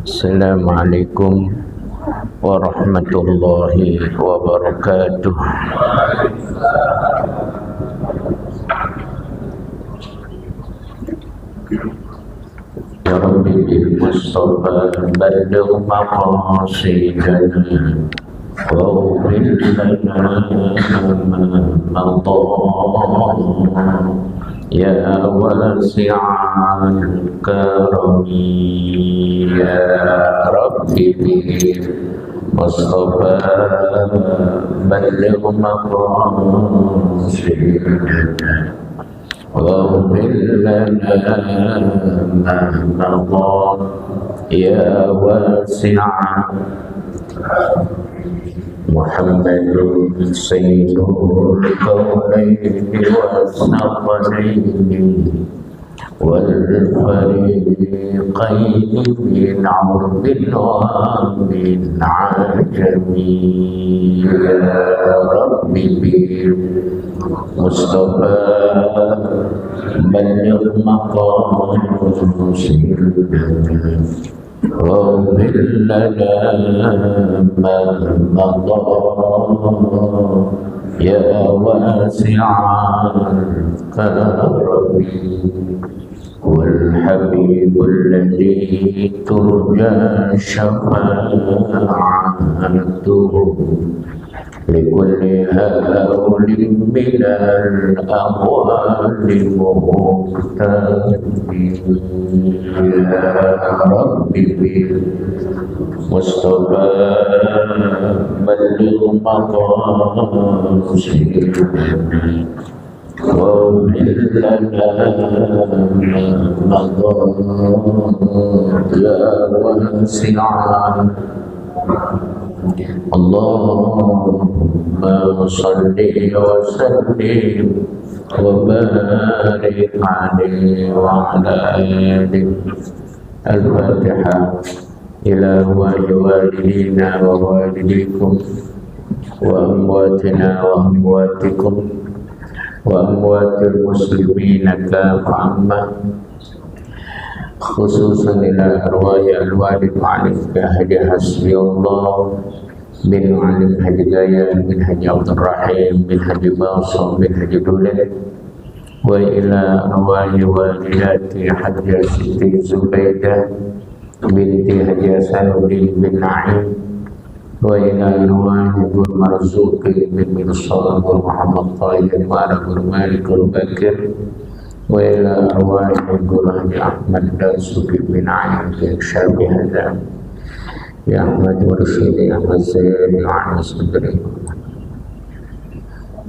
Assalamualaikum warahmatullahi wabarakatuh. Ya Rabbi bil Mustafa balligh maqasidana waghfir lana ma madha ya wasi'al karami ya Rabbi bil Mustafa balligh maqasidana waghfir lana ma madha ya wasi'al Muhammadun sayyidul kaulaini was-saqalaini wal fariqaini min 'arbin wa min 'ajami ya Rabbi bil Mustafa balligh maqasidana واغفر لنا ما مضى يا واسع الكرم والحبيب الذي ترجى شفاعته لكل هول من الأموال مقتدر يا ربي بالمصطفى بلغ مقاصدنا واغفر لنا ما مضى يا واسع اللهم صل وسلم وبارك عليه وعلى آله. الفاتحة. إلى والدينا ووالديكم وأمواتنا وأمواتكم وأموات المسلمين كافة، خصوصا إلى أرواح الوالد معلم كهدي حسبي الله بن معلم هدي جاية بن هدي عبد الرحيم بن هدي باصم بن هدي دولة، وإلى أرواح والداتي حجة سيدي زبيدة بنت هدي سنودي بن نعيم، وإلى أرواح المرزوق بن مرصاد ومحمد طاهر وعلى بن مالك البكر، وإلى أرواح القرآن أحمد داسوك بن عين بن شابه هذا يا أحمد ورشيد أحمد زيد وعن صدري،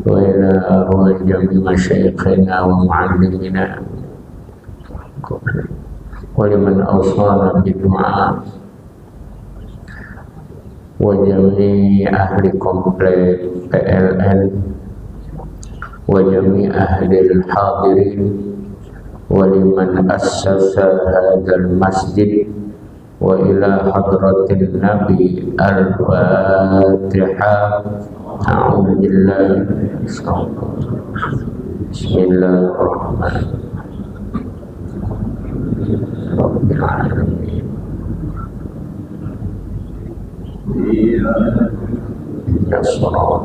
وإلى أرواح جميع مشايخنا ومعلمنا ولمن أوصانا بالدعاء وجميع أهل كومبليت PLN وجميع أهل الحاضرين ولمن أسس هذا المسجد، وإلى حضرة النبي. الفاتحة. أعوذ بالله من الشيطان الرجيم. بسم الله الرحمن الرحيم. رب العالمين. إن الصراط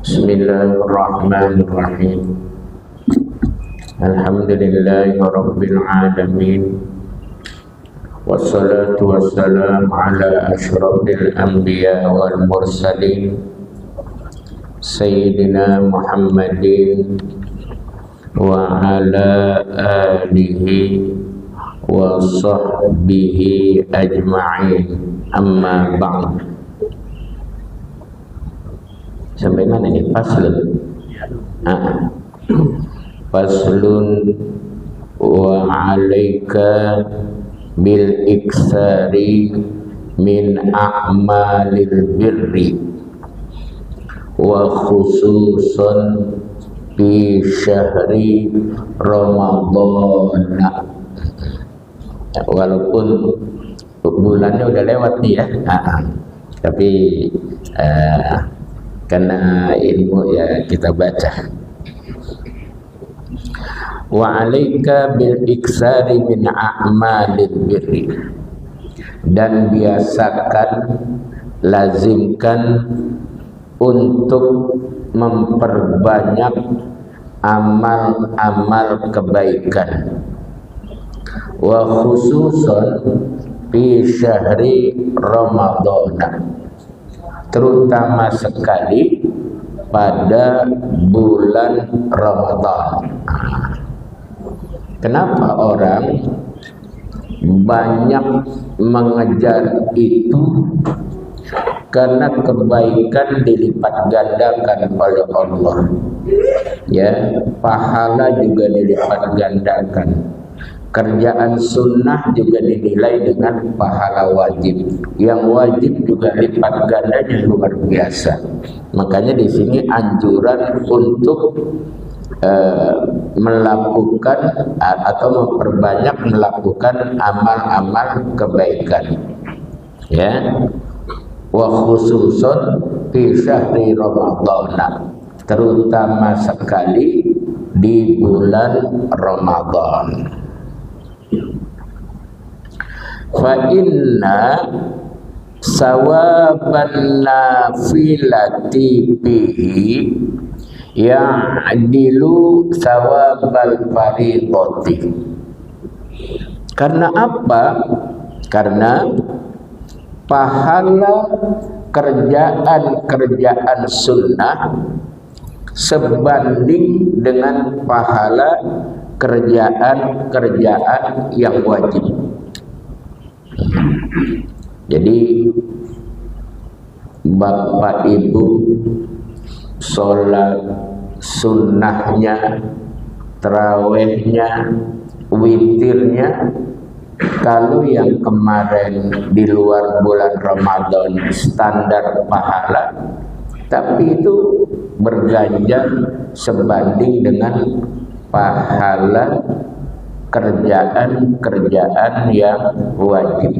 بسم الله الرحمن الرحيم. الحمد لله رب العالمين، والصلاة والسلام على أشرف الأنبياء والمرسلين سيدنا محمد wa ala alihi wa sahbihi ajma'in, amma ba'd. Sampai mana ini? Faslun. Faslun wa alaika bil iksari min a'malil birri wa khususan fi syahri Ramadan. Walaupun bulannya udah lewat nih ya, tapi karena ilmu ya kita baca. Wa alaika bil iksari min a'malil birri, dan biasakan, lazimkan untuk memperbanyak amal-amal kebaikan. Wa khususan fi syahri Ramadan, terutama sekali pada bulan Ramadan. Kenapa orang banyak mengejar itu? Karena kebaikan dilipat gandakan oleh Allah, ya, pahala juga dilipat gandakan. Kerjaan sunnah juga dinilai dengan pahala wajib. Yang wajib juga lipat gandanya luar biasa. Makanya di sini anjuran untuk melakukan atau memperbanyak melakukan amal-amal kebaikan, ya. Wa khususun fi syahri Ramadan, terutama sekali di bulan Ramadan. Fa inna sawaban nafilati bihi ya'dilu sawabal fardhati. Karena apa? Karena pahala kerjaan sunnah sebanding dengan pahala kerjaan yang wajib. Jadi Bapak Ibu sholat sunnahnya, tarawehnya, witirnya, kalau yang kemarin di luar bulan Ramadan standar pahala, tapi itu berganjar sebanding dengan pahala kerjaan yang wajib.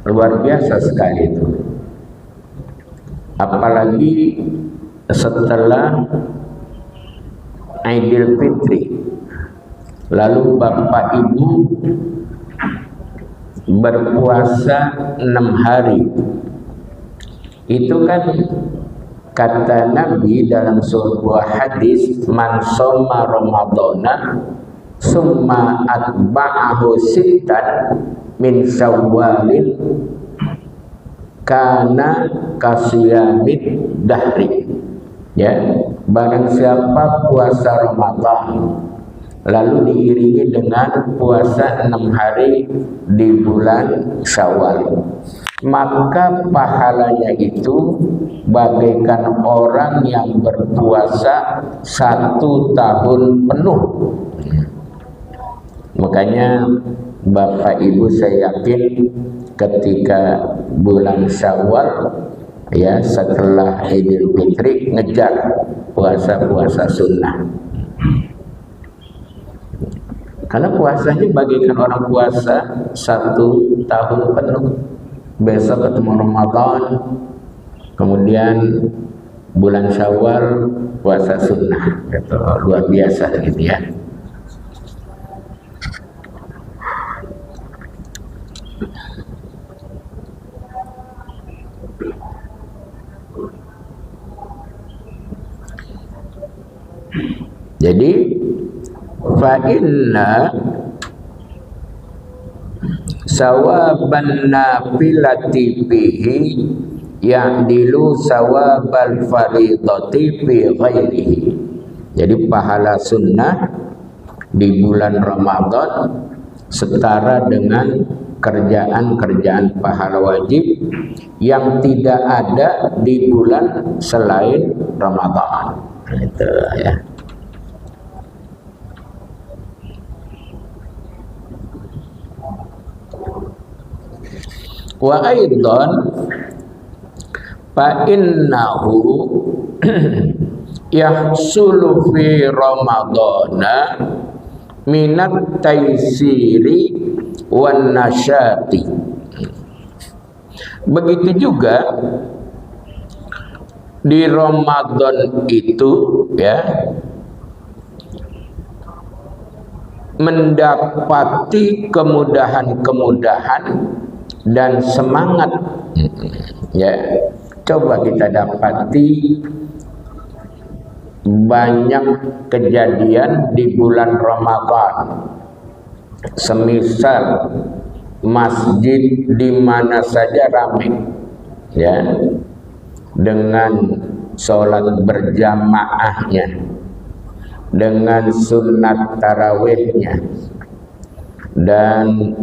Luar biasa sekali itu. Apalagi setelah Idul Fitri, lalu Bapak Ibu berpuasa 6 hari. Itu kan kata Nabi dalam sebuah hadis, man shoma ramadhana summa atba'ahu sittan min syawalin kana kasiyamid dahri. Ya, barang siapa puasa Ramadan lalu diiringi dengan puasa 6 hari di bulan Syawal, maka pahalanya itu bagaikan orang yang berpuasa 1 tahun penuh. Makanya Bapak Ibu, saya yakin ketika bulan Syawal, ya, setelah Idul Fitri, ngejar puasa-puasa sunnah. Karena puasanya bagaikan orang puasa 1 tahun penuh. Besok ketemu Ramadan, kemudian bulan Syawal puasa sunnah, gitu. Luar biasa gitu ya. Jadi fa inna sawaban nafilati bihi ya'dilu sawabal faridati fi ghairihi. Jadi pahala sunnah di bulan Ramadan setara dengan kerjaan-kerjaan pahala wajib yang tidak ada di bulan selain Ramadan. Itu ya. Wa aidan fa innahu yahsulu fi ramadana minat taisiri wan nasyati. Begitu juga di Ramadan itu ya mendapati kemudahan-kemudahan dan semangat ya. Coba kita dapati banyak kejadian di bulan Ramadan, semisal masjid di mana saja ramai ya dengan sholat berjamaahnya, dengan sunat tarawihnya, dan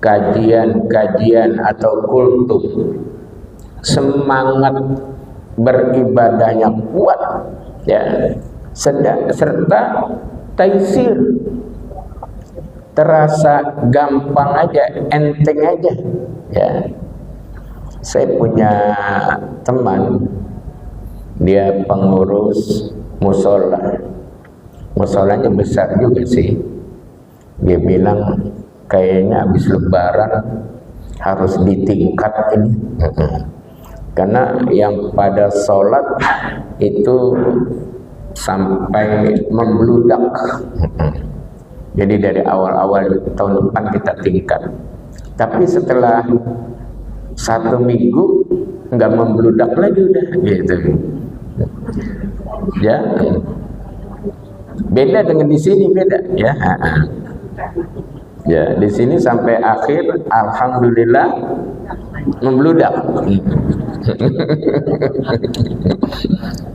kajian-kajian atau kultum, semangat beribadahnya kuat ya, serta taisir, terasa gampang aja, enteng aja ya. Saya punya teman, dia pengurus musola, musolanya besar juga sih. Dia bilang kayaknya habis lebaran harus ditingkat ini. Karena yang pada sholat itu sampai membludak. Jadi dari awal-awal tahun depan kita tingkat. Tapi setelah 1 minggu nggak membludak lagi udah gitu. Ya. Beda dengan di sini, beda ya. Ya, di sini sampai akhir alhamdulillah membludak.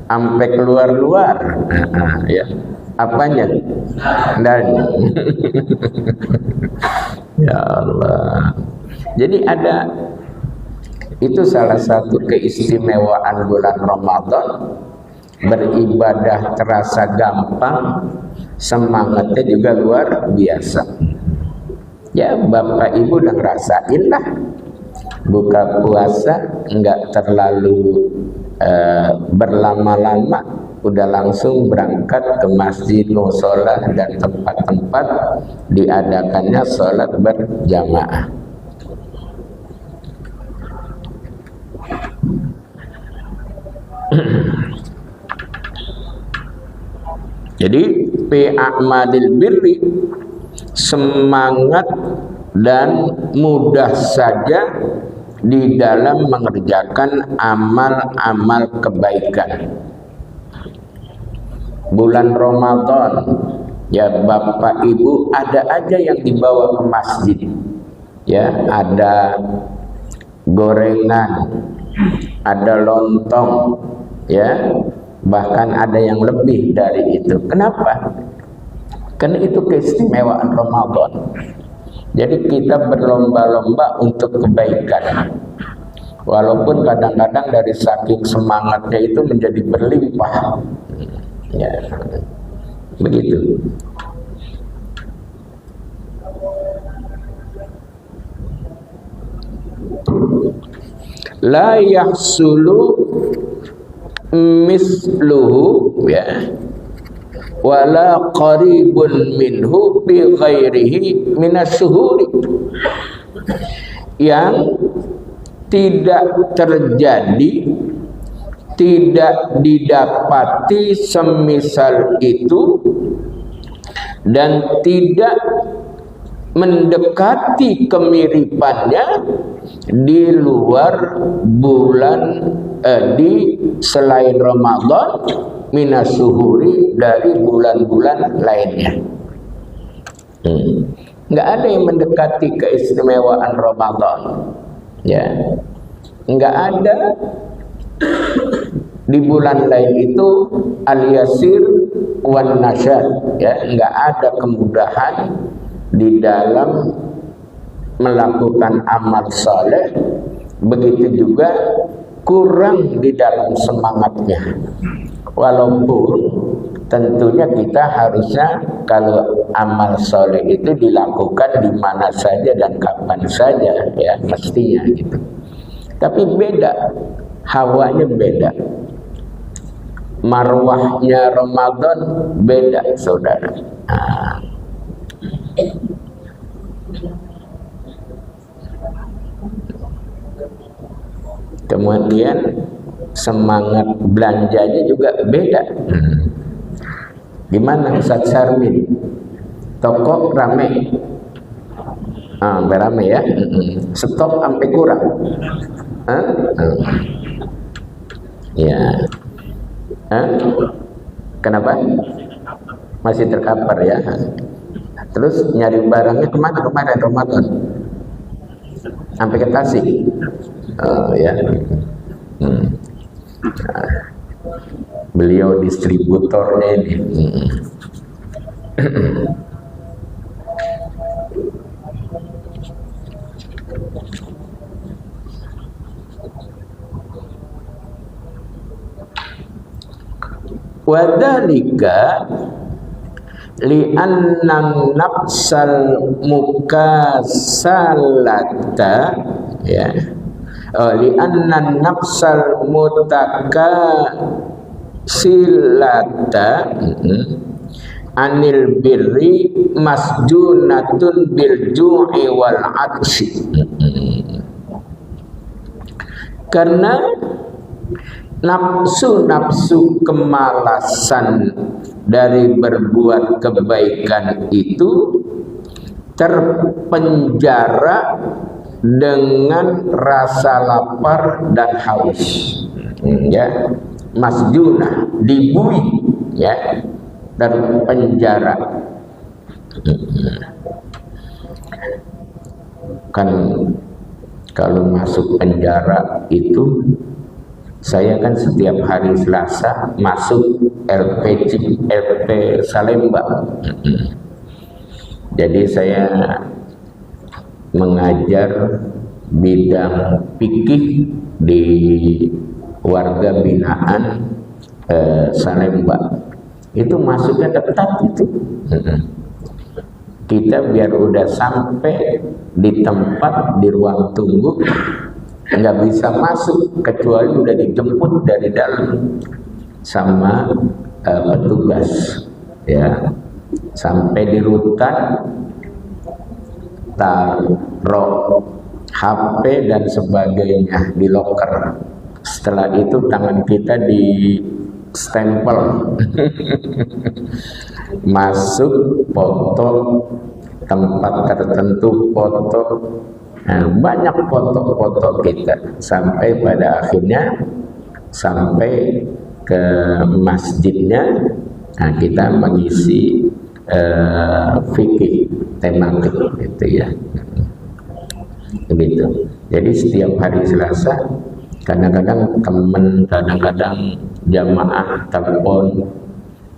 Sampai keluar-luar. Ya. Apanya? Dan ya Allah. Jadi ada, itu salah satu keistimewaan bulan Ramadan, beribadah terasa gampang, semangatnya juga luar biasa. Ya, Bapak Ibu udah ngerasain lah, buka puasa enggak terlalu berlama-lama, udah langsung berangkat ke masjid, mushola, dan tempat-tempat diadakannya sholat berjamaah. Jadi fi'amadil birri, semangat dan mudah saja di dalam mengerjakan amal-amal kebaikan. Bulan Ramadan ya Bapak Ibu, ada aja yang dibawa ke masjid ya, ada gorengan, ada lontong ya, bahkan ada yang lebih dari itu. Kenapa? Karena itu keistimewaan Ramadan. Jadi kita berlomba-lomba untuk kebaikan. Walaupun kadang-kadang dari saking semangatnya itu menjadi berlimpah. Ya, begitu. La yahsulu misluhu ya, wala qaribun minhu bi ghairihi minasyuhuri, yang tidak terjadi, tidak didapati semisal itu, dan tidak mendekati kemiripannya di luar bulan di selain Ramadan, minasuhuri, dari bulan-bulan lainnya. Nggak ada yang mendekati keistimewaan Ramadan ya, nggak ada Di bulan lain itu al-yasir wan nasyad, ya, enggak ada kemudahan di dalam melakukan amal saleh, begitu juga kurang di dalam semangatnya. Walaupun tentunya kita harusnya kalau amal soleh itu dilakukan di mana saja dan kapan saja, ya, mestinya gitu. Tapi beda, hawanya beda, marwahnya Ramadan beda, saudara. Nah. Kemudian semangat belanjanya juga beda. Gimana Ustaz Sarmin? Toko rame, berame ya, stok sampai kurang. Ya, kenapa? Masih terkapar ya. Terus nyari barangnya kemana kemarin Ramadan? Sampai ke Tasik. Ya. Nah, beliau distributornya ini. Wadhalika li'annan nafsal mukasalata, ya, li'annan nafsal mutakasilata anil birri masjunatun bil ju'i wal atsi. Karena nafsu-nafsu kemalasan dari berbuat kebaikan itu terpenjara dengan rasa lapar dan haus, ya, masjunah, dibui, ya, terpenjara. Kan kalau masuk penjara itu, saya kan setiap hari Selasa masuk LP Salemba. Jadi saya mengajar bidang fikih di warga binaan Salemba. Itu masuknya ketat itu. Kita biar udah sampai di tempat, di ruang tunggu, nggak bisa masuk kecuali udah dijemput dari dalam sama petugas, ya, sampai di rutan, taruh HP dan sebagainya di loker. Setelah itu tangan kita di stempel. Masuk, foto tempat tertentu, foto. Nah, banyak foto-foto kita sampai pada akhirnya sampai ke masjidnya. Nah, kita mengisi fikih tematik gitu, ya, begitu. Jadi setiap hari Selasa kadang-kadang teman, kadang-kadang jamaah telepon,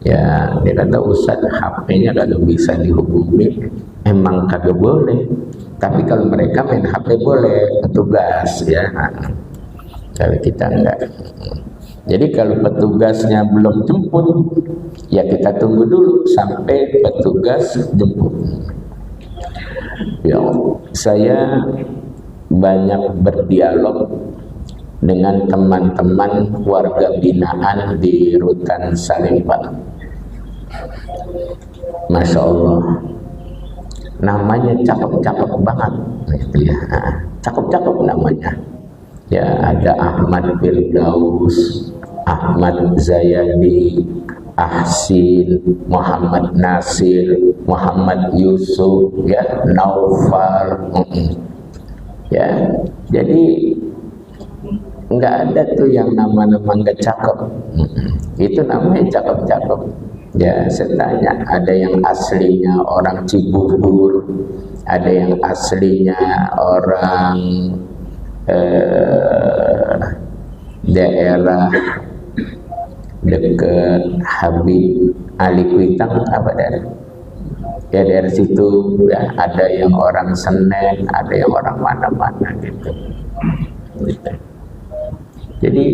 ya, dia kata Ustaz HP-nya kagak bisa dihubungi. Emang kagak boleh, tapi kalau mereka main HP boleh, petugas, ya. Kalau kita enggak. Jadi kalau petugasnya belum jemput, ya kita tunggu dulu sampai petugas jemput. Ya, saya banyak berdialog dengan teman-teman warga binaan di Rutan Salemba. Masya Allah, namanya cakep-cakep banget, gitu ya, cakep-cakep namanya. Ya, ada Ahmad Firdaus, Ahmad Zayadi, Ahsin, Muhammad Nasir, Muhammad Yusuf, ya, Naufal, ya. Jadi nggak ada tuh yang nama-nama nggak cakep. Itu namanya cakep-cakep. Ya, saya tanya, ada yang aslinya orang Cibubur, ada yang aslinya orang daerah dekat Habib Ali Kuitang apa dari ya dari situ ya, ada yang orang Senen, ada yang orang mana-mana gitu. Jadi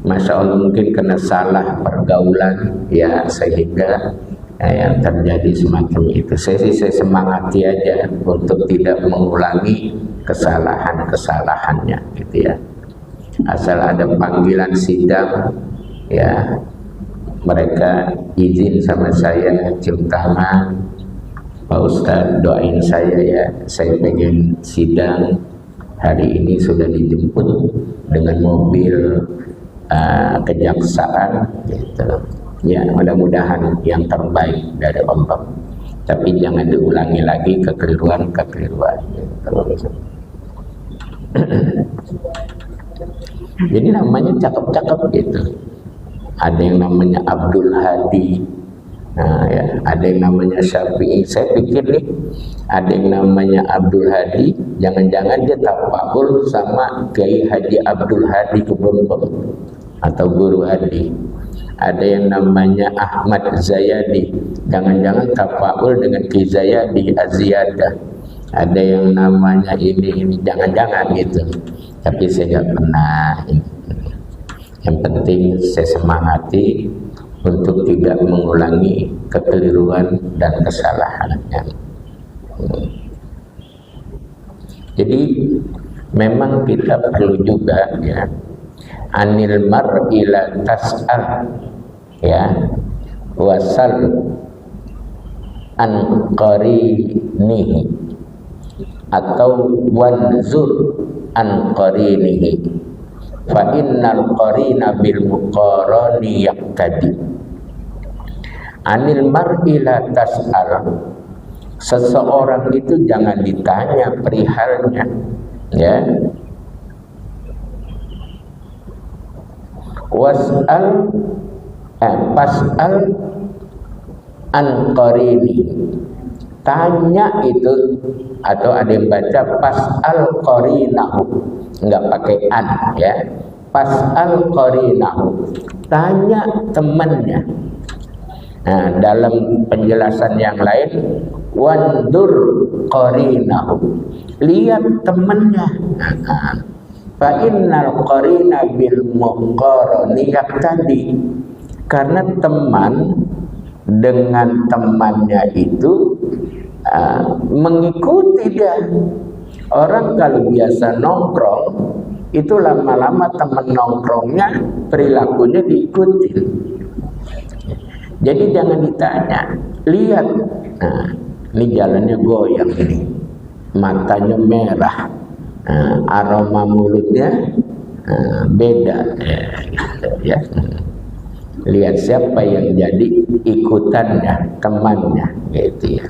Masya Allah mungkin kena salah pergaulan ya, sehingga yang terjadi semacam itu. Saya semangati aja untuk tidak mengulangi kesalahannya gitu ya. Asal ada panggilan sidang ya, mereka izin sama saya, cium tangan, Pak Ustadz doain saya ya, saya pengen sidang hari ini, sudah dijemput dengan mobil kejaksaan gitu. Ya mudah-mudahan yang terbaik dari Allah, tapi jangan diulangi lagi kekeliruan gitu. Jadi namanya cakep-cakep gitu. Ada yang namanya Abdul Hadi, nah, ya, ada yang namanya Syafi'i. Saya pikir nih, ada yang namanya Abdul Hadi, jangan-jangan dia tafaul sama Kiai Haji Abdul Hadi Kebembeng atau Guru Hadi. Ada yang namanya Ahmad Zayadi, jangan-jangan tafaul dengan Ki Zayadi Az-Ziyadah. Ada yang namanya ini jangan-jangan gitu. Tapi saya nggak pernah ini. Yang penting saya semangati untuk tidak mengulangi kekeliruan dan kesalahannya. Jadi memang kita perlu juga ya, anil mar'i la tas'al ya, wasal an qarinihi atau wanzur an qarinihi fa innal qarina bil muqarani yaqtadi. Anil mar'i la tas'al, seseorang itu jangan ditanya perihalnya ya. Pas'al an qarini, tanya itu, atau ada yang baca pas'al qarinahu, enggak pakai an ya. Pas'al qarinahu, tanya temannya. Nah, dalam penjelasan yang lain, wandur qarinahu, lihat temannya. Fa innal qarina bil muqarani yaqtadi, karena teman dengan temannya itu mengikuti dia. Orang kalau biasa nongkrong itu lama-lama teman nongkrongnya perilakunya diikuti. Jadi jangan ditanya, lihat, nah, ini jalannya goyang ini, matanya merah, aroma mulutnya beda ya. Lihat siapa yang jadi ikutannya, temannya gitu ya.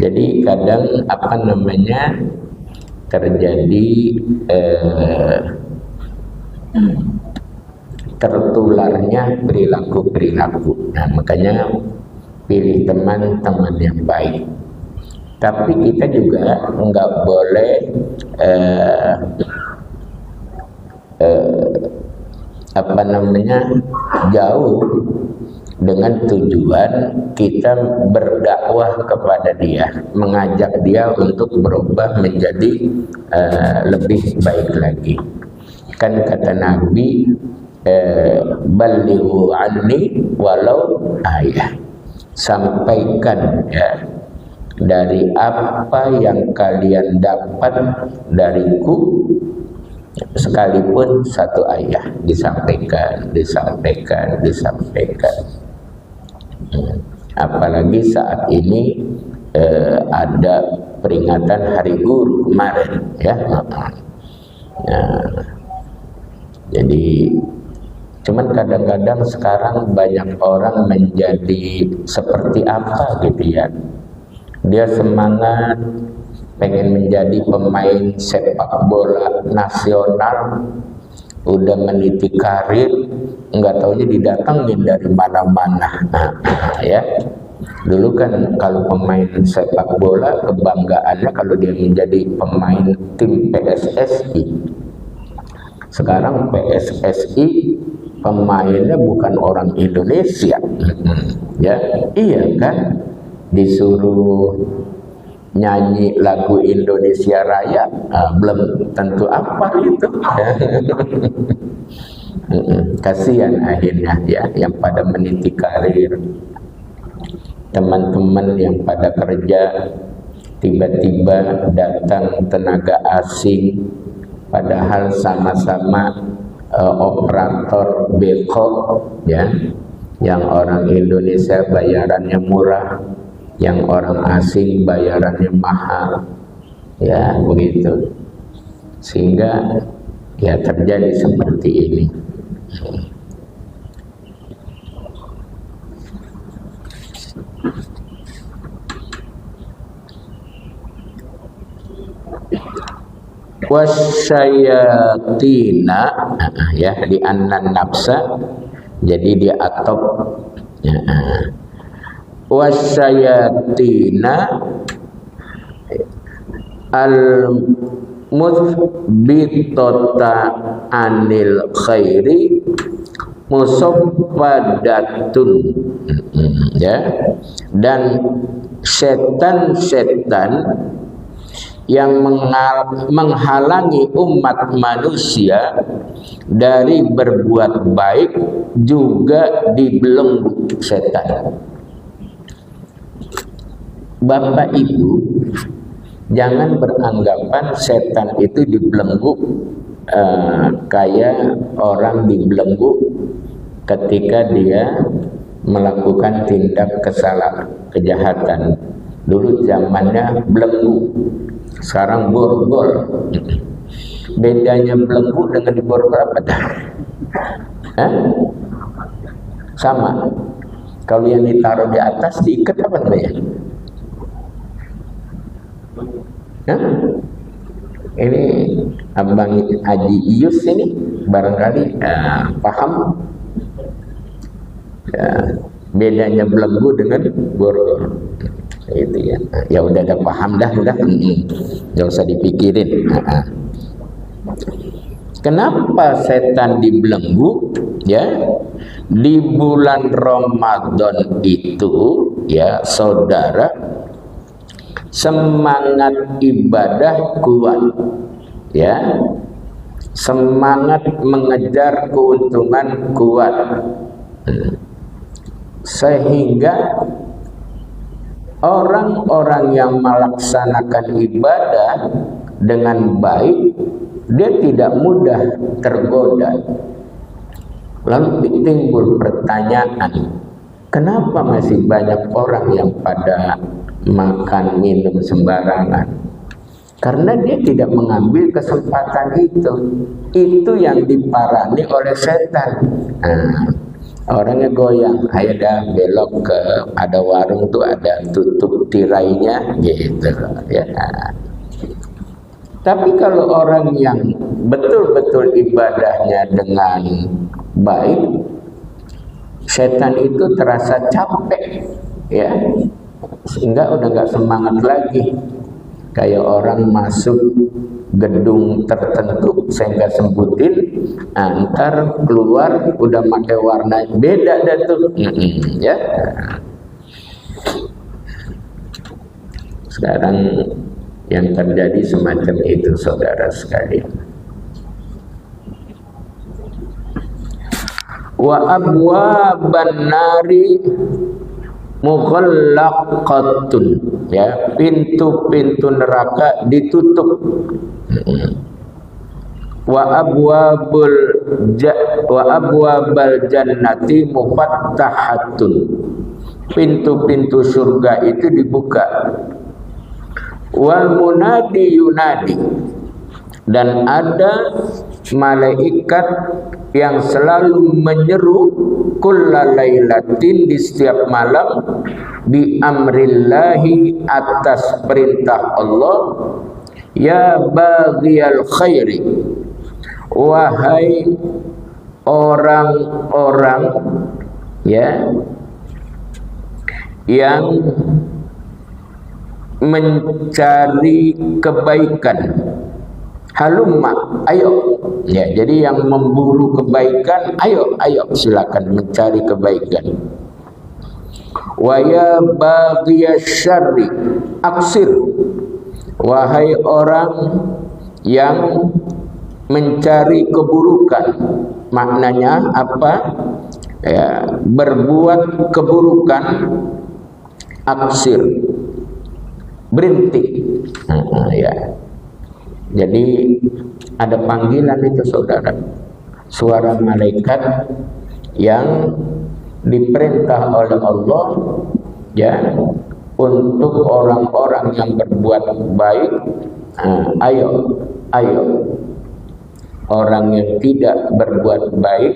Jadi kadang apa namanya terjadi tertularnya perilaku. Nah, makanya pilih teman-teman yang baik. Tapi kita juga enggak boleh apa namanya jauh dengan tujuan kita berdakwah kepada dia, mengajak dia untuk berubah menjadi lebih baik lagi. Kan kata Nabi, balighu anni walau ayah, sampaikan ya dari apa yang kalian dapat dariku, sekalipun satu ayat, disampaikan. Apalagi saat ini ada peringatan Hari Guru kemarin ya. Jadi cuman kadang-kadang sekarang banyak orang menjadi seperti apa gitu ya, dia semangat pengen menjadi pemain sepak bola nasional, udah meniti karir, nggak taunya didatangin dari mana-mana. Ya, dulu kan kalau pemain sepak bola kebanggaannya kalau dia menjadi pemain tim PSSI, Sekarang PSSI pemainnya bukan orang Indonesia. Ya, iya kan? Disuruh nyanyi lagu Indonesia Raya, belum tentu apa itu. Kasihan akhirnya ya yang pada meniti karir, teman-teman yang pada kerja, tiba-tiba datang tenaga asing, padahal sama-sama operator beko, ya, yang orang Indonesia bayarannya murah, yang orang asing bayarannya mahal, ya begitu, sehingga ya terjadi seperti ini. Wasyayatina, ya, di annan nafsa, jadi dia atop, ya, wasyayatina al muthbitota anil khairi musabbadatun, ya, dan setan-setan yang menghalangi umat manusia dari berbuat baik juga dibelenggu setan. Bapak Ibu, jangan beranggapan setan itu dibelenggu kayak orang dibelenggu ketika dia melakukan tindak kesalahan, kejahatan. Dulu zamannya belenggu, sekarang borgol. Bedanya belenggu dengan borgol apa dah? Sama. Kalau yang ditaruh di atas diikat apa namanya? Ini Abang Haji Iyus ini barangkali paham bedanya belenggu dengan borgol. Itu ya. Ya udah paham dah, udah. Enggak usah dipikirin. Kenapa setan dibelenggu? Ya, di bulan Ramadan itu, ya saudara, semangat ibadah kuat, ya, semangat mengejar keuntungan kuat, sehingga orang-orang yang melaksanakan ibadah dengan baik, dia tidak mudah tergoda. Lalu timbul pertanyaan, kenapa masih banyak orang yang pada makan minum sembarangan? Karena dia tidak mengambil kesempatan itu. Itu yang diparani oleh setan. Orangnya goyang, ayo dah belok ke ada warung tuh, ada tutup tirainya gitu, ya. Tapi kalau orang yang betul-betul ibadahnya dengan baik, setan itu terasa capek, ya, sehingga udah nggak semangat lagi. Kayak orang masuk gedung tertentu, saya nggak sebutin, antar keluar udah pakai warna beda dah tuh, ya. Sekarang yang terjadi semacam itu, saudara sekalian. Wa abwaban nari mughallaqatun, ya, pintu-pintu neraka ditutup. Wa abwabal jannati mufattahatun, pintu-pintu surga itu dibuka. Wal munadi yunadi, dan ada malaikat yang selalu menyeru kullalailatin, di setiap malam, bi amrillahi, atas perintah Allah, ya baghiyal khairi, wahai orang-orang, ya, yang mencari kebaikan, halumma, ayo. Ya, jadi yang memburu kebaikan, ayo silakan mencari kebaikan. Wa ya baghiyasyarri syarri aksir, wahai orang yang mencari keburukan. Maknanya apa? Ya, berbuat keburukan, aksir, berhenti. Ya. Jadi ada panggilan itu saudara, suara malaikat yang diperintah oleh Allah ya untuk orang-orang yang berbuat baik. Ayo orang yang tidak berbuat baik,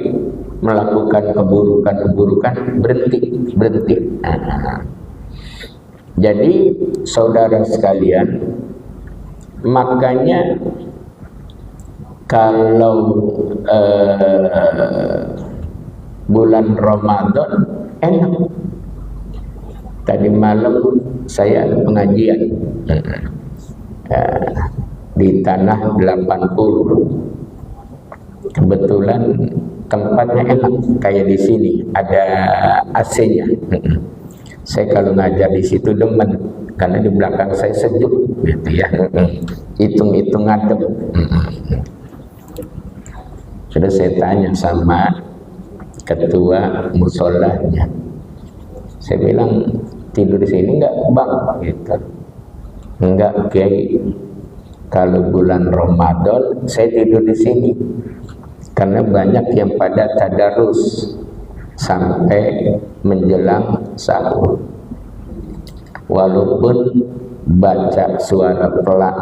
melakukan keburukan, berhenti. Jadi saudara sekalian, makanya kalau bulan Ramadan enak. Tadi malam saya ada pengajian di tanah 80. Kebetulan tempatnya enak, kayak di sini ada AC-nya. Saya kalau ngajar di situ demen, karena di belakang saya sejuk, gitu ya. Hitung-hitung ngadep. Sudah saya tanya sama ketua musolahnya, saya bilang, tidur di sini enggak bang? Gitu. Enggak Kiai, kalau bulan Ramadan saya tidur di sini karena banyak yang pada tadarus sampai menjelang sahur. Walaupun baca suara pelan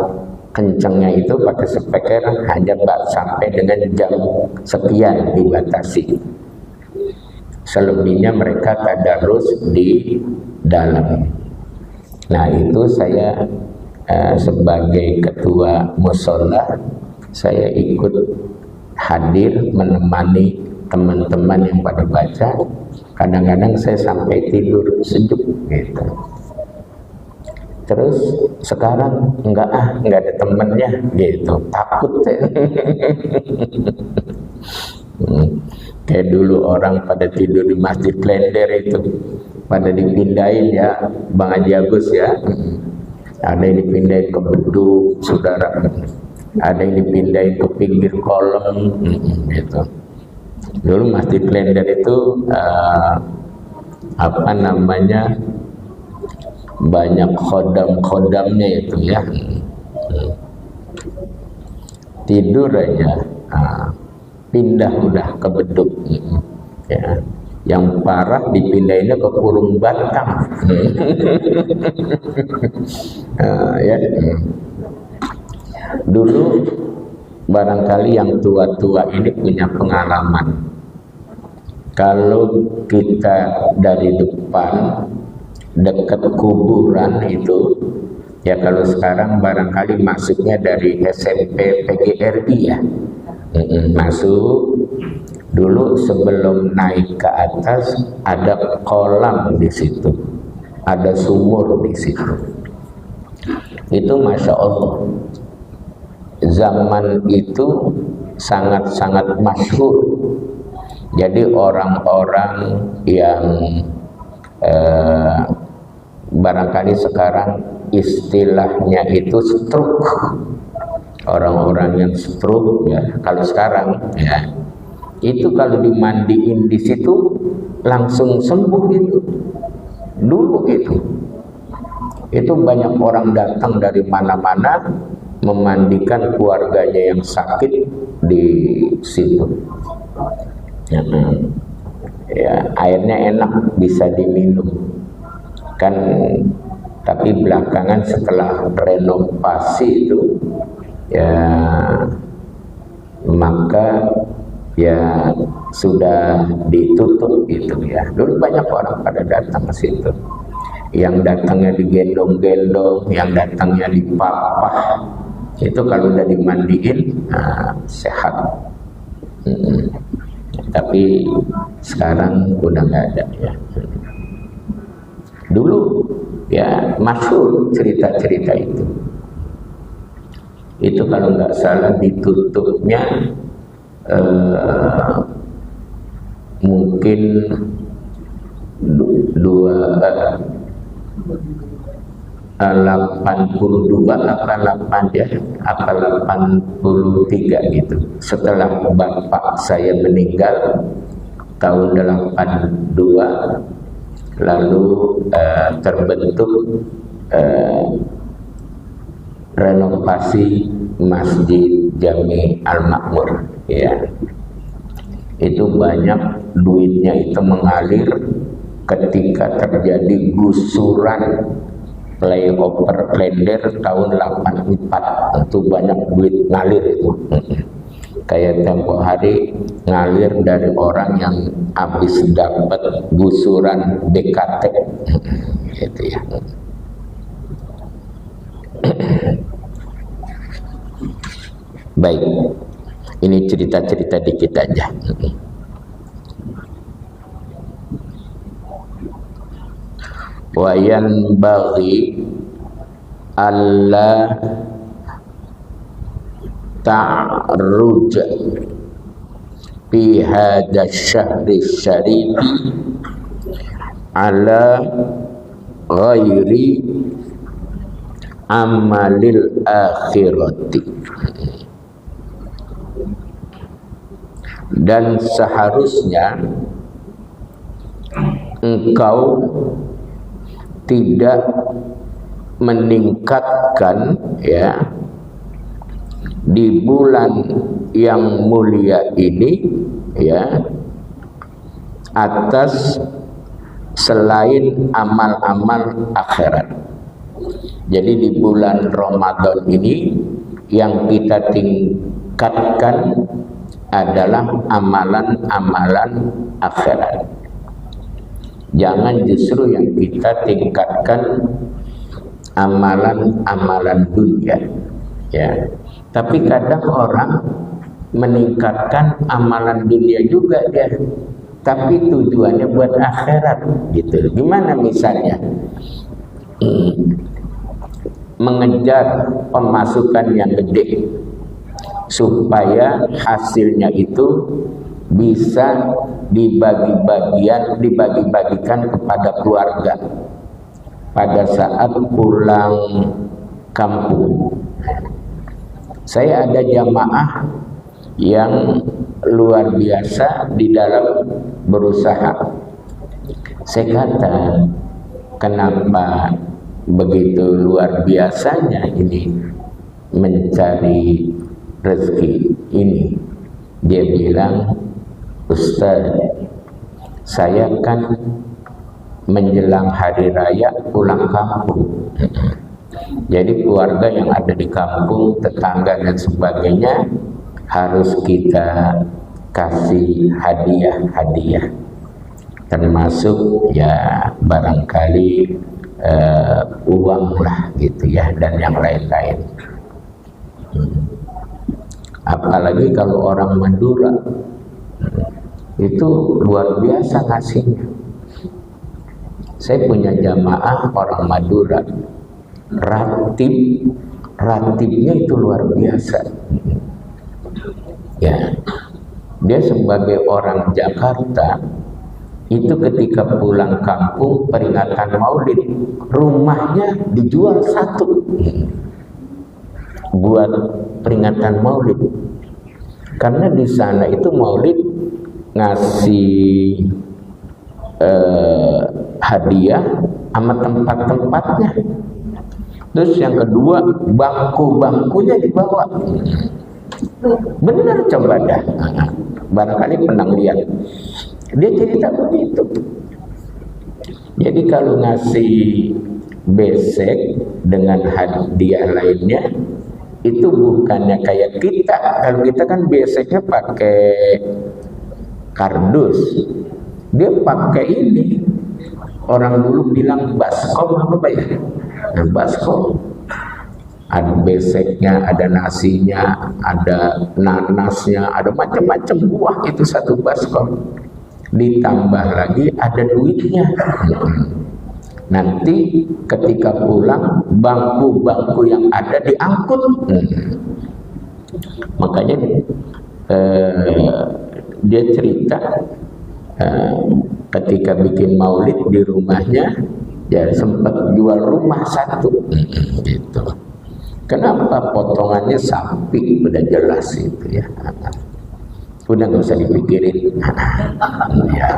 kencangnya itu pakai speaker hanya sampai dengan jam sekian dibatasi. Selebihnya mereka tadarus di dalam. Nah itu saya sebagai ketua musola, saya ikut hadir menemani teman-teman yang pada baca. Kadang-kadang saya sampai tidur sejuk gitu. Terus sekarang enggak ada temennya gitu, takut saya. Kayak dulu orang pada tidur di Masjid Klender itu, pada dipindahin ya Bang Haji Agus ya. Ada yang dipindahin ke beduk saudara, ada yang dipindahin ke pinggir kolam gitu. Dulu Masjid Klender itu banyak khodam-khodamnya itu ya. Tidur aja pindah udah ke beduk ya. Yang parah dipindahinnya ke kurung batang. Ya. Dulu barangkali yang tua-tua ini punya pengalaman. Kalau kita dari depan dekat kuburan itu, ya kalau sekarang barangkali masuknya dari SMP PGRI ya. Masuk dulu sebelum naik ke atas ada kolam di situ, ada sumur di situ. Itu masya Allah, zaman itu sangat-sangat masyhur. Jadi orang-orang yang barangkali sekarang istilahnya itu stroke, orang-orang yang stroke ya, kalau sekarang ya itu kalau dimandiin di situ langsung sembuh gitu. Dulu itu banyak orang datang dari mana-mana memandikan keluarganya yang sakit di situ. Ya, airnya enak, bisa diminum kan. Tapi belakangan setelah renovasi itu ya maka ya sudah ditutup itu ya. Dulu banyak orang pada datang ke situ, yang datangnya digendong-gendong, yang datangnya dipapah. Itu kalau udah dimandiin sehat. Tapi sekarang udah nggak ada ya. Dulu ya masyhur cerita-cerita itu. itu kalau nggak salah ditutupnya mungkin 82 apa 83 gitu. Setelah bapak saya meninggal tahun 82, lalu terbentuk renovasi Masjid Jami Al-Makmur, ya. Itu banyak duitnya itu mengalir ketika terjadi gusuran flyover Klender tahun 84. Itu banyak duit ngalir itu. Kayak tempo hari ngalir dari orang yang habis dapat gusuran BKT gitu ya. Baik, ini cerita-cerita dikit aja. Wa yanbaghi alla ta'ruj fi hadha asy-syahri syarif ala ghairi amalil akhirati. Dan seharusnya engkau tidak meningkatkan, ya, di bulan yang mulia ini, ya, atas selain amal-amal akhirat. Jadi di bulan Ramadan ini yang kita tingkatkan adalah amalan-amalan akhirat. Jangan justru yang kita tingkatkan amalan-amalan dunia, ya. Tapi kadang orang meningkatkan amalan dunia juga dia, tapi tujuannya buat akhirat gitu. Gimana misalnya? Mengejar pemasukan yang gede supaya hasilnya itu bisa dibagi-bagikan kepada keluarga pada saat pulang kampung. Saya ada jamaah yang luar biasa di dalam berusaha. Saya kata, kenapa begitu luar biasanya ini mencari rezeki ini? Dia bilang, Ustaz, saya kan menjelang hari raya pulang kampung. Jadi keluarga yang ada di kampung, tetangga dan sebagainya harus kita kasih hadiah-hadiah, termasuk ya barangkali uang lah gitu ya, dan yang lain-lain. Apalagi kalau orang Madura itu luar biasa ngasihnya. Saya punya jamaah orang Madura, ratibnya itu luar biasa. Ya, dia sebagai orang Jakarta itu ketika pulang kampung peringatan Maulid, rumahnya dijual satu buat peringatan Maulid. Karena di sana itu Maulid ngasih hadiah sama tempat-tempatnya. Terus yang kedua, bangku-bangkunya dibawa. Benar, coba dah. Barangkali pernah lihat. Dia cerita begitu. Jadi kalau ngasih besek dengan hadiah lainnya, itu bukannya kayak kita. Kalau kita kan beseknya pakai kardus, dia pakai ini. Orang dulu bilang baskom apa ya? Nah, baskom. Ada beseknya, ada nasinya, ada nanasnya, ada macam-macam buah, itu satu baskom. Ditambah lagi ada duitnya. Nanti ketika pulang, bangku-bangku yang ada diangkut. Makanya dia cerita ketika bikin maulid di rumahnya, ya sempat jual rumah satu, gitu. Kenapa? Potongannya sapi, udah jelas itu ya. Udah nggak usah dipikirin. Ya.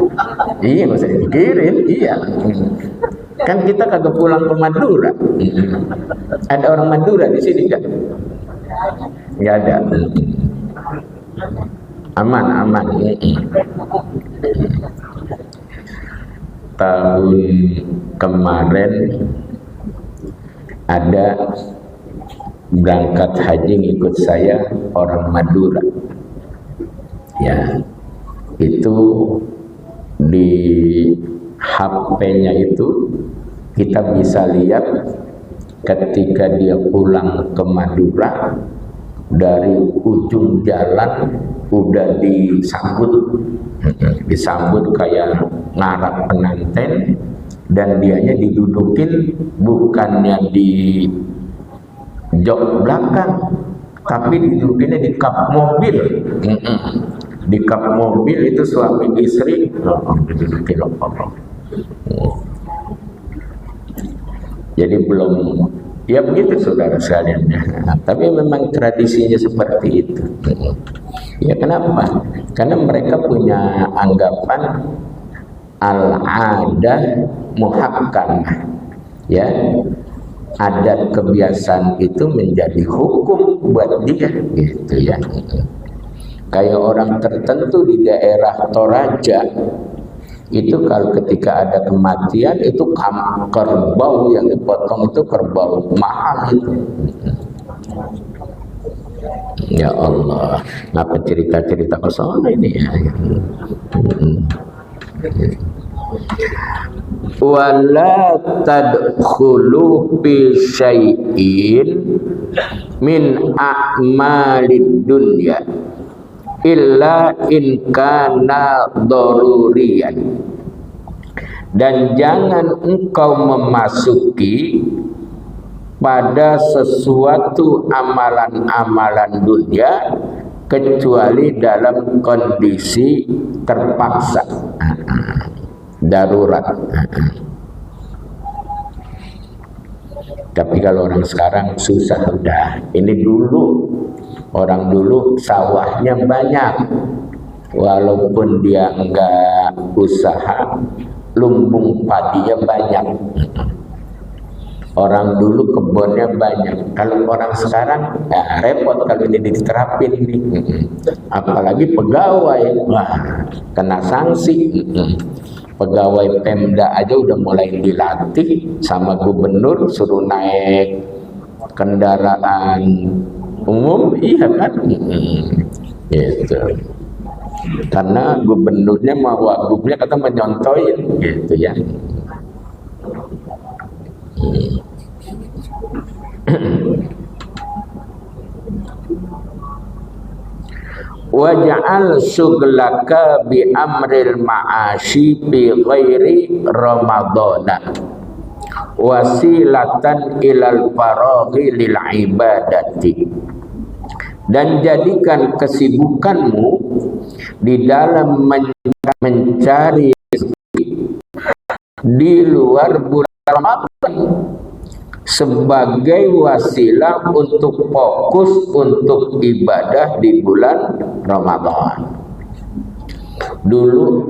Iya, nggak usah dipikirin. Iya. Kan kita kagak pulang ke Madura. Ada orang Madura di sini kan? Nggak ada. Aman, aman. Tahun kemarin ada berangkat haji ngikut saya orang Madura. Ya, itu di HP-nya itu kita bisa lihat ketika dia pulang ke Madura, dari ujung jalan udah disambut kayak ngarap pengantin, dan dianya didudukin bukannya di jok belakang, tapi didudukinnya di kap mobil. Di kap mobil itu suami istri didudukin. Jadi belum, ya begitu saudara sekalian. Tapi memang tradisinya seperti itu. Ya kenapa? Karena mereka punya anggapan al-adah muhakkamah. Ya, adat kebiasaan itu menjadi hukum buat dia, gitu ya. Kayak orang tertentu di daerah Toraja itu, kalau ketika ada kematian itu kerbau yang dipotong itu kerbau mahal itu. Ya Allah, ngapa cerita-cerita ke sana ini ya? Wala tadkhulu fi syai'in min a'malid dunya illa in kana daruriyan, dan jangan engkau memasuki pada sesuatu amalan-amalan dunia kecuali dalam kondisi terpaksa, darurat. Tapi kalau orang sekarang susah udah. Ini dulu, orang dulu sawahnya banyak, walaupun dia enggak usaha, lumbung padinya banyak. Orang dulu kebunnya banyak. Kalau orang sekarang ya repot kalau ini diterapin nih. Apalagi pegawai, wah kena sanksi. Pegawai Pemda aja udah mulai dilatih sama gubernur, suruh naik kendaraan umum, iya kan? Gitu. Karena gubernurnya mau wagubnya kata menyontoin, gitu ya. Waj'al syughlaka bi amril ma'ashi bi ghairi ramadana wasilatan ilal faraghi lil ibadati, dan jadikan kesibukanmu di dalam mencari rezeki di luar bulan Ramadan sebagai wasilah untuk fokus untuk ibadah di bulan Ramadan. Dulu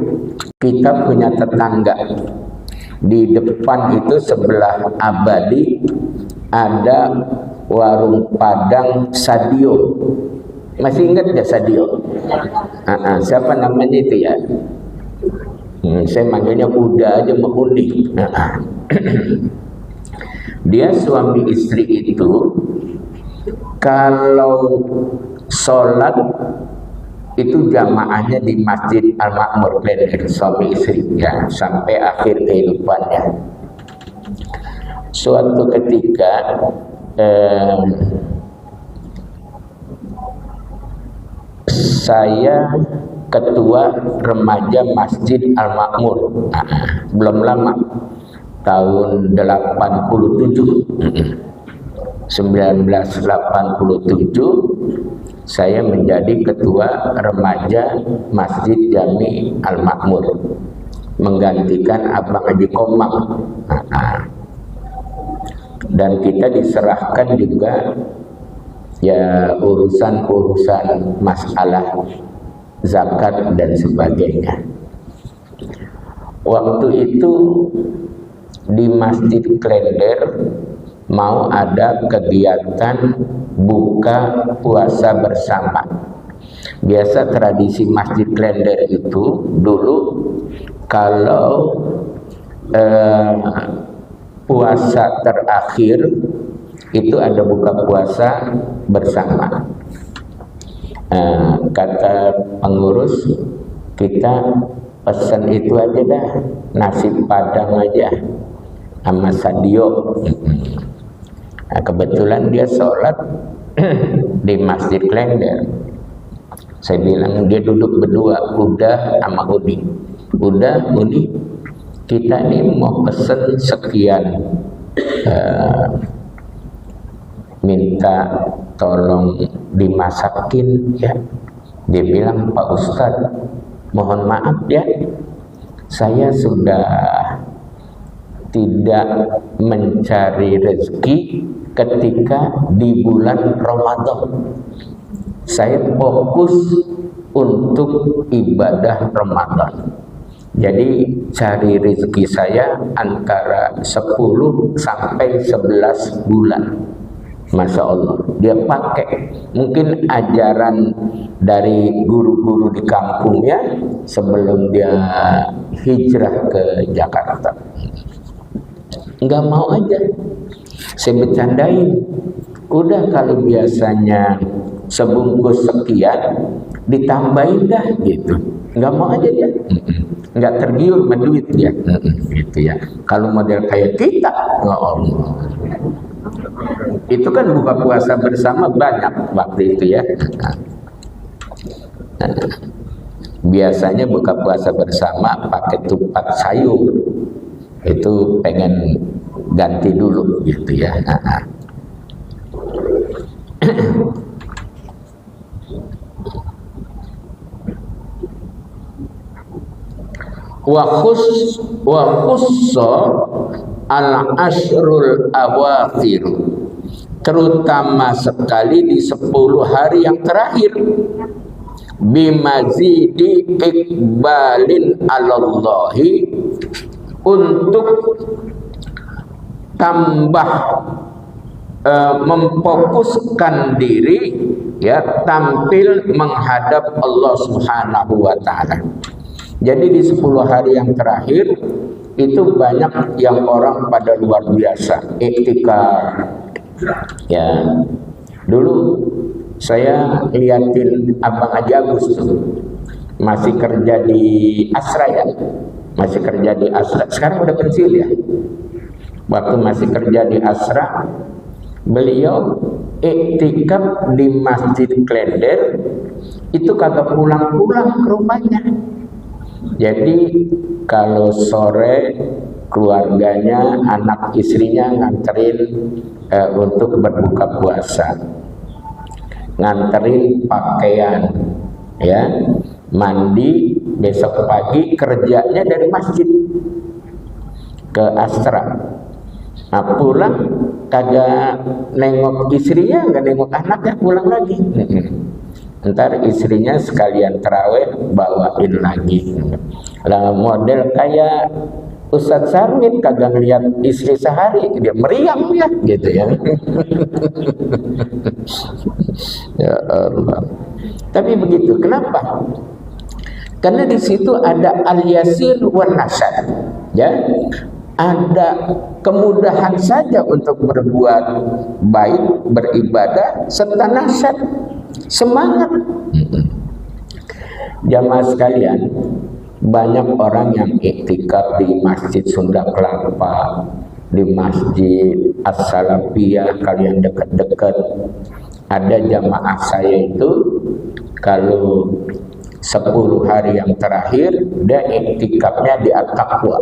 kita punya tetangga di depan itu, sebelah Abadi, ada warung Padang Sadio. Masih ingat ya Sadio? Siapa namanya itu ya? Saya manggilnya Uda aja, Uni. Dia suami istri itu kalau sholat itu jamaahnya di Masjid Al-Makmur, suami istri ya, sampai akhir kehidupannya. Suatu ketika saya ketua remaja Masjid Al-Makmur, belum lama, tahun 1987 saya menjadi ketua remaja Masjid Jami Al-Makmur, menggantikan Abang Haji Komang. Dan kita diserahkan juga ya urusan-urusan masalah zakat dan sebagainya. Waktu itu di Masjid Klender mau ada kegiatan buka puasa bersama. Biasa tradisi Masjid Klender itu dulu kalau puasa terakhir itu ada buka puasa bersama. Kata pengurus, kita pesan itu aja dah, nasi padang aja sama sadio. Nah, kebetulan dia sholat di Masjid Klender. Saya bilang, dia duduk berdua, Uda sama Udi. Uda, Udi, kita ini mau pesen sekian, minta tolong dimasakin ya. Dia bilang, Pak Ustadz, mohon maaf ya, saya sudah tidak mencari rezeki ketika di bulan Ramadan. Saya fokus untuk ibadah Ramadan. Jadi cari rezeki saya antara 10 sampai 11 bulan. Masya Allah, dia pakai mungkin ajaran dari guru-guru di kampungnya sebelum dia hijrah ke Jakarta. Enggak mau aja. Saya bercandain, udah kalau biasanya sebungkus sekian ditambahin dah gitu. Enggak mau aja dia. Enggak tergiur sama duit dia. Gitu ya. Kalau model kayak kita, ya Allah. Itu kan buka puasa bersama banyak waktu itu ya. Biasanya buka puasa bersama pakai tupat sayur. Itu pengen ganti dulu gitu ya. Wa khussa al-ashrul awakhir, terutama sekali di 10 hari yang terakhir, bimazidi iqbalin alallahi, untuk tambah memfokuskan diri ya, tampil menghadap Allah Subhanahu wa taala. Jadi di 10 hari yang terakhir itu banyak yang orang pada luar biasa iktikaf ya. Dulu saya liatin Abang Haji Agus tuh, masih kerja di Asra ya, masih kerja di Asra, sekarang udah pensiun ya. Waktu masih kerja di Asra, beliau iktikaf di Masjid Klender, itu kagak pulang-pulang ke rumahnya. Jadi kalau sore keluarganya, anak istrinya nganterin untuk berbuka puasa, nganterin pakaian ya, mandi, besok pagi kerjanya dari masjid ke Astra. Nah pulang kagak nengok istrinya, nggak nengok anaknya, pulang lagi. Ntar istrinya sekalian terawih bawain lagi. Lah model kayak Ustadz Sarmin, kagak ngeliat istri sehari, dia meriang ya gitu ya. Ya Allah. Tapi begitu, kenapa? Karena di situ ada al-yasir wan nasad, ya. Ada kemudahan saja untuk berbuat baik, beribadah, serta nasad, semangat. Jamaah sekalian, banyak orang yang iktikaf di Masjid Sunda Kelapa, di Masjid As-Salafiyah, kalian dekat-dekat. Ada jamaah saya itu kalau 10 hari yang terakhir dia iktikafnya di At-Taqwa.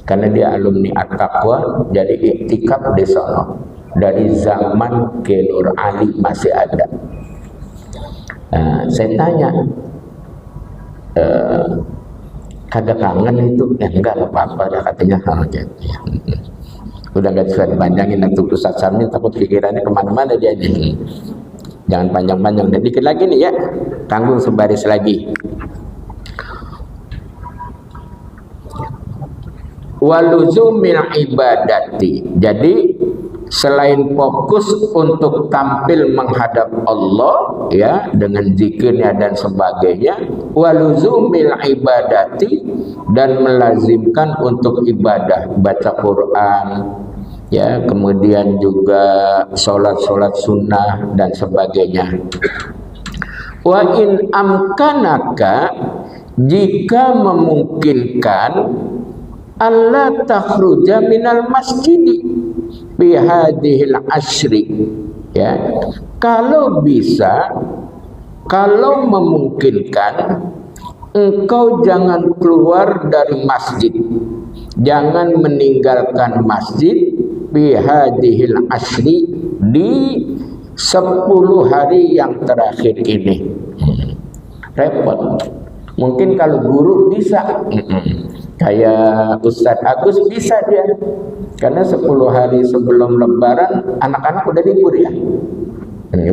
Karena dia alumni At-Taqwa, jadi iktikaf di sana. Dari zaman Ke Nur Ali masih ada. Saya tanya, kagak kangen itu? Enggak apa-apa dah katanya. Gitu. Udah gak bisa dipanjangin untuk Ustaz Sarmin, takut pikirannya kemana-mana dia nih. Jangan panjang-panjang, dan dikit lagi nih ya, tanggung sebaris lagi. Waluzumil ibadati. Jadi selain fokus untuk tampil menghadap Allah ya dengan zikirnya dan sebagainya, waluzumil ibadati, dan melazimkan untuk ibadah, baca Quran ya, kemudian juga sholat sunnah dan sebagainya. Wa in amkanaka, jika memungkinkan, alla takhruja minal masjidi bihadihil asyri, ya, kalau bisa, kalau memungkinkan, engkau jangan keluar dari masjid, jangan meninggalkan masjid bihadihil asyri, di 10 hari yang terakhir ini. Repot. Mungkin kalau guru bisa, kayak Ustadz Agus bisa dia, karena 10 hari sebelum Lebaran anak-anak udah libur ya,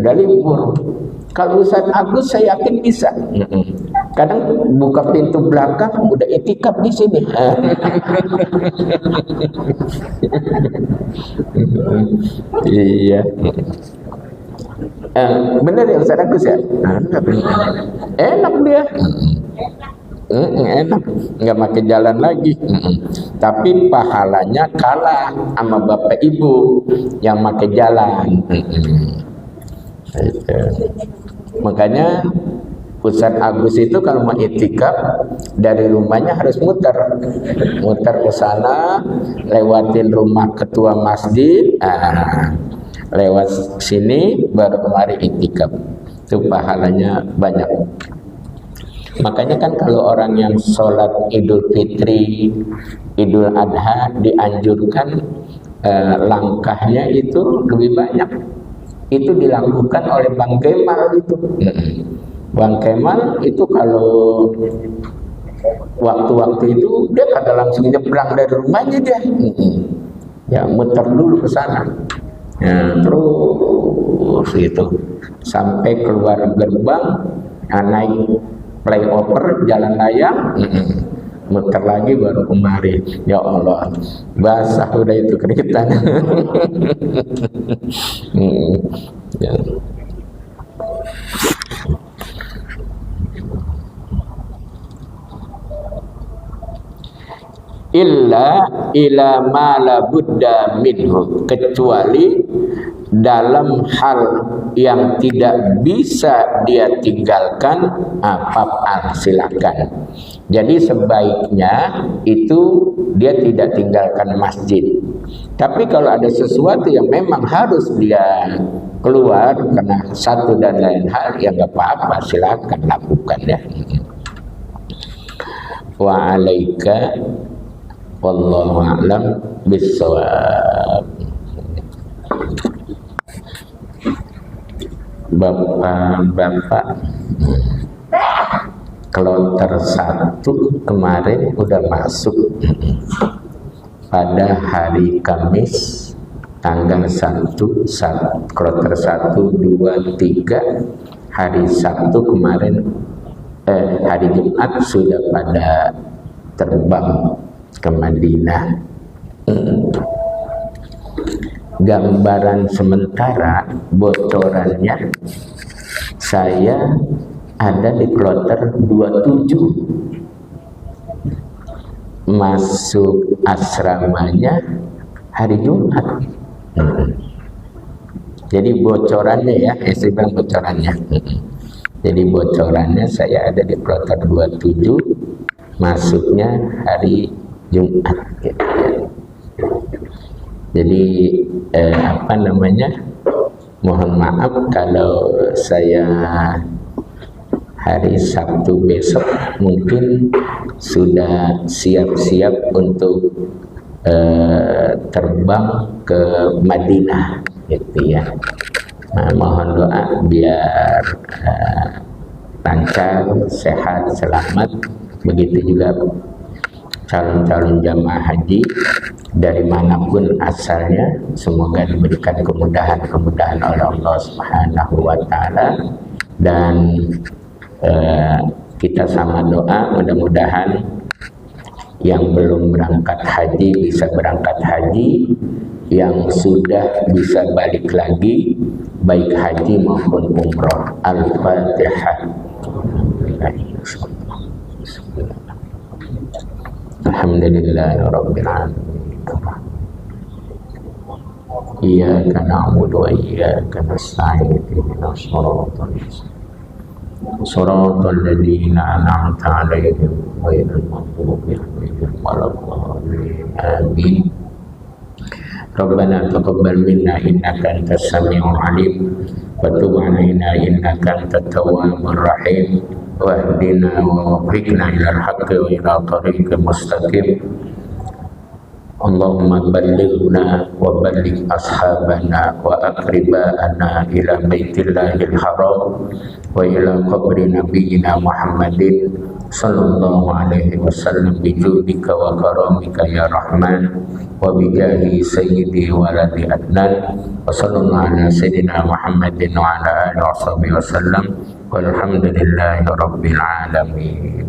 udah libur. Kalau Ustadz Agus saya yakin bisa. Kadang buka pintu belakang udah itikaf di sini. Iya. Bener ya Ustadz Agus ya? Enak dia. Enak, nggak pakai jalan lagi. Tapi pahalanya kalah sama bapak ibu yang pakai jalan. Makanya Ustadz Agus itu kalau mau itikaf dari rumahnya harus muter ke sana, lewatin rumah ketua masjid, lewat sini baru kemari itikaf. Itu pahalanya banyak. Makanya kan kalau orang yang sholat Idul Fitri, Idul Adha dianjurkan langkahnya itu lebih banyak. Itu dilakukan oleh Bang Kemal itu. Bang Kemal itu kalau waktu-waktu itu dia kagak langsung nyebrang dari rumahnya dia. Ya muter dulu ke sana. Ya, terus itu sampai keluar gerbang, naik flyover jalan layang, muter lagi baru kemari. Ya Allah, basah udah itu keringetan. Ya. ila ma la budda minhu, kecuali dalam hal yang tidak bisa dia tinggalkan, silakan. Jadi sebaiknya itu dia tidak tinggalkan masjid. Tapi kalau ada sesuatu yang memang harus dia keluar karena satu dan lain hal, ya nggak apa-apa, silakan lakukan ya. Wa alaika wallahu a'lam bissawab. Bapak-bapak, kloter 1 kemarin udah masuk pada hari Kamis tanggal 1, kloter 1, 2, 3, hari Sabtu kemarin, hari Jumat sudah pada terbang ke Madinah. Gambaran sementara bocorannya, saya ada di kloter 27, masuk asramanya hari Jumat. Jadi bocorannya ya, saya bilang bocorannya. Jadi bocorannya saya ada di kloter 27, masuknya hari Jumat. Gitu ya. Jadi mohon maaf kalau saya hari Sabtu besok mungkin sudah siap-siap untuk terbang ke Madinah gitu ya. Nah, mohon doa biar lancar, sehat, selamat. Begitu juga calon-calon jamaah haji dari manapun asalnya, semoga diberikan kemudahan-kemudahan oleh Allah Subhanahu wa Ta'ala. Dan kita sama doa mudah-mudahan yang belum berangkat haji bisa berangkat haji, yang sudah bisa balik lagi baik haji maupun umroh. Al-Fatihah. Alhamdulillahirabbil alamin. Iyyaka na'budu wa iyyaka nasta'in. Ihdinas siratal mustaqim. Shiratal ladzina an'amta 'alaihim ghairil maghdubi 'alaihim waladdallin. Amin. Rabbana taqabbal minna innaka antas samiul 'alim wa tub 'alaina innaka antat tawwabur rahim. Wahdina wa waffiqna ilal haqqi wa ila tariqil mustaqim. Allahumma ballighna wa balligh ashabana wa aqribana ila baitillahil haram wa ila qabri nabiyyina Muhammadin sallallahu alaihi wasallam bi judika wa karamika ya rahman wa bi jahi sayyidi waladi adnan wa sallallahu ala sayyidina Muhammadin wa ala alihi wa sahbihi wasallam walhamdulillahi rabbil alamin.